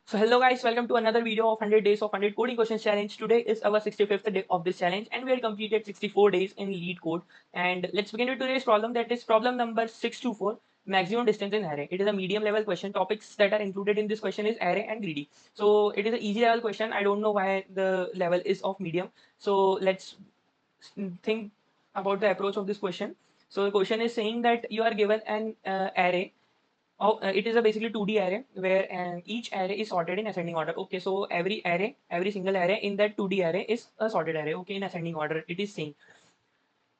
So hello guys, welcome to another video of 100 days of 100 coding questions challenge. Today is our 65th day of this challenge and we have completed 64 days in Leetcode. And let's begin with today's problem, that is problem number 624, maximum distance in array. It is a medium level question. Topics that are included in this question is array and greedy. So it is an easy level question. I don't know why the level is of medium. So let's think about the approach of this question. So the question is saying that you are given an array. It is a basically 2D array where each array is sorted in ascending order. Okay, so every single array in that 2D array is a sorted array. Okay, in ascending order, it is saying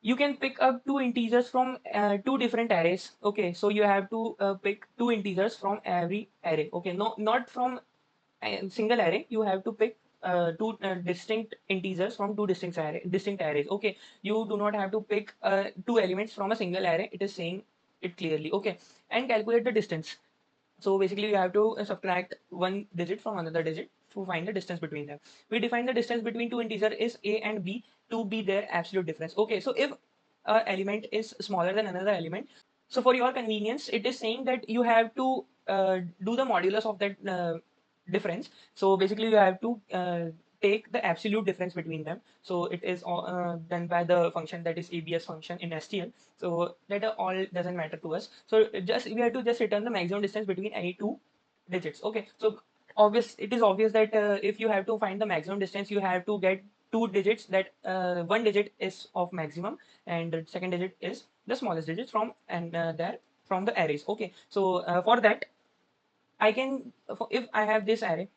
you can pick up two integers from two different arrays. Okay, so you have to pick two integers from every array. Okay, no, not from a single array. You have to pick two distinct integers from two distinct arrays. Okay, you do not have to pick two elements from a single array. It is saying it clearly. Okay, and calculate the distance. So basically you have to subtract one digit from another digit to find the distance between them. We define the distance between two integers is a and b to be their absolute difference. Okay, so if a element is smaller than another element, so for your convenience, it is saying that you have to do the modulus of that difference. So basically you have to take the absolute difference between them. So it is done by the function that is abs function in STL. So that all doesn't matter to us. So just we have to just return the maximum distance between any two digits. Okay, so it is obvious that if you have to find the maximum distance, you have to get two digits, that one digit is of maximum and the second digit is the smallest digit from and there from the arrays. Okay, so for that I can, if I have this array,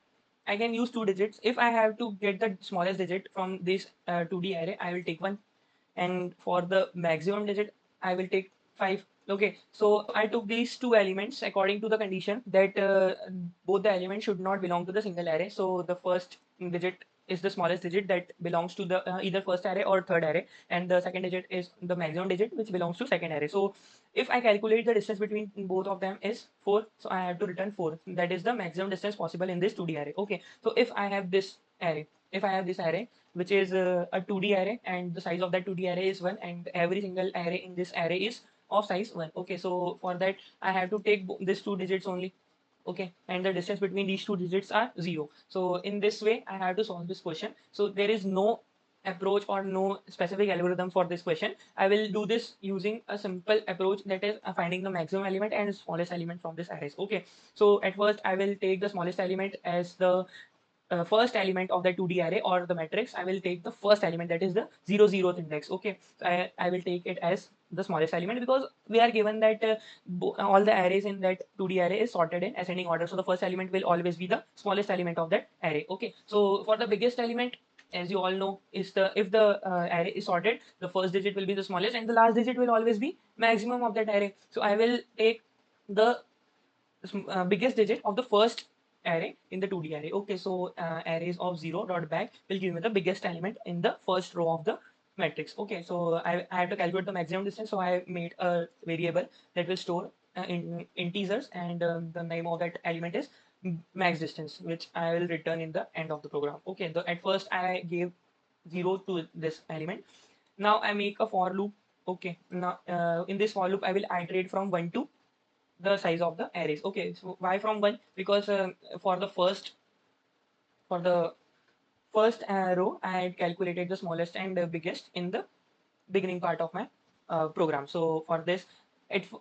I can use two digits. If I have to get the smallest digit from this 2D array, I will take one. And for the maximum digit, I will take 5. Okay, so I took these two elements according to the condition that both the elements should not belong to the single array. So the first digit is the smallest digit that belongs to the either first array or third array, and the second digit is the maximum digit which belongs to second array. So if I calculate the distance between both of them is 4, so I have to return 4. That is the maximum distance possible in this 2D array. Okay, so if I have this array, if I have this array which is a 2D array and the size of that 2D array is 1 and every single array in this array is of size 1. Okay, so for that I have to take these two digits only. Okay, and the distance between these two digits are 0. So in this way I have to solve this question. So there is no approach or no specific algorithm for this question. I will do this using a simple approach, that is finding the maximum element and smallest element from this arrays. Okay, so at first I will take the smallest element as the first element of the 2D array or the matrix. I will take the first element, that is the 0th index. Okay, so I will take it as the smallest element because we are given that all the arrays in that 2D array is sorted in ascending order. So the first element will always be the smallest element of that array. Okay, so for the biggest element, as you all know, is the if the array is sorted, the first digit will be the smallest and the last digit will always be maximum of that array. So I will take the biggest digit of the first array in the 2D array. Okay, so arrays of 0 dot back will give me the biggest element in the first row of the matrix. Okay, so I have to calculate the maximum distance. So I made a variable that will store in integers, and the name of that element is max distance, which I will return in the end of the program. Okay, at first I gave 0 to this element. Now I make a for loop. Okay, now in this for loop I will iterate from 1 to the size of the arrays. Okay, so why from 1? Because for the first row I had calculated the smallest and biggest in the beginning part of my program. So for this,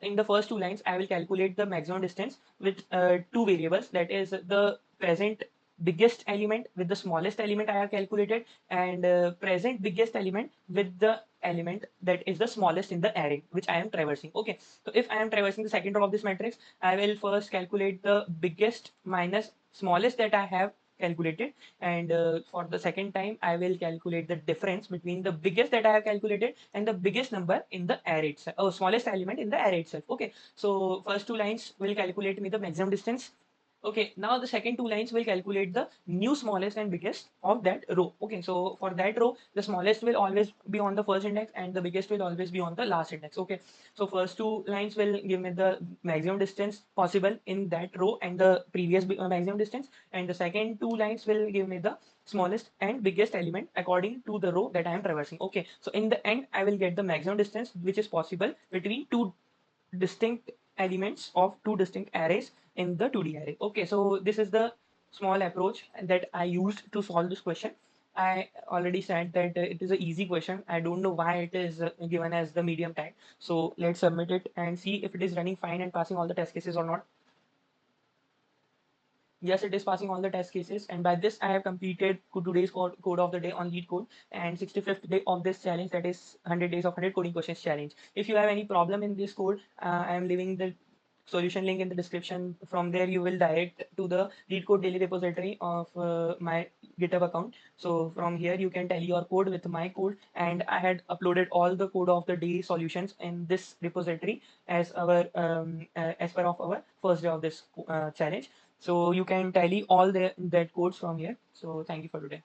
in the first two lines, I will calculate the maximum distance with two variables, that is the present biggest element with the smallest element I have calculated, and present biggest element with the element that is the smallest in the array which I am traversing. Okay, so if I am traversing the second row of this matrix, I will first calculate the biggest minus smallest that I have calculated, and for the second time I will calculate the difference between the biggest that I have calculated and the biggest number in the array itself, smallest element in the array itself. Okay, so first two lines will calculate me the maximum distance. Okay, now the second two lines will calculate the new smallest and biggest of that row. Okay, so for that row, the smallest will always be on the first index and the biggest will always be on the last index. Okay, so first two lines will give me the maximum distance possible in that row and the previous maximum distance, and the second two lines will give me the smallest and biggest element according to the row that I am traversing. Okay, so in the end, I will get the maximum distance which is possible between two distinct elements of two distinct arrays in the 2D array. Okay, so this is the small approach that I used to solve this question. I already said that it is an easy question. I don't know why it is given as the medium tag. So let's submit it and see if it is running fine and passing all the test cases or not. Yes, it is passing all the test cases, and by this I have completed today's code of the day on Leetcode and 65th day of this challenge, that is 100 days of 100 coding questions challenge. If you have any problem in this code, I am leaving the solution link in the description. From there, you will direct to the Leetcode daily repository of my GitHub account. So from here, you can tell your code with my code, and I had uploaded all the code of the day solutions in this repository as our as per of our first day of this challenge. So you can tally all that codes from here. So thank you for today.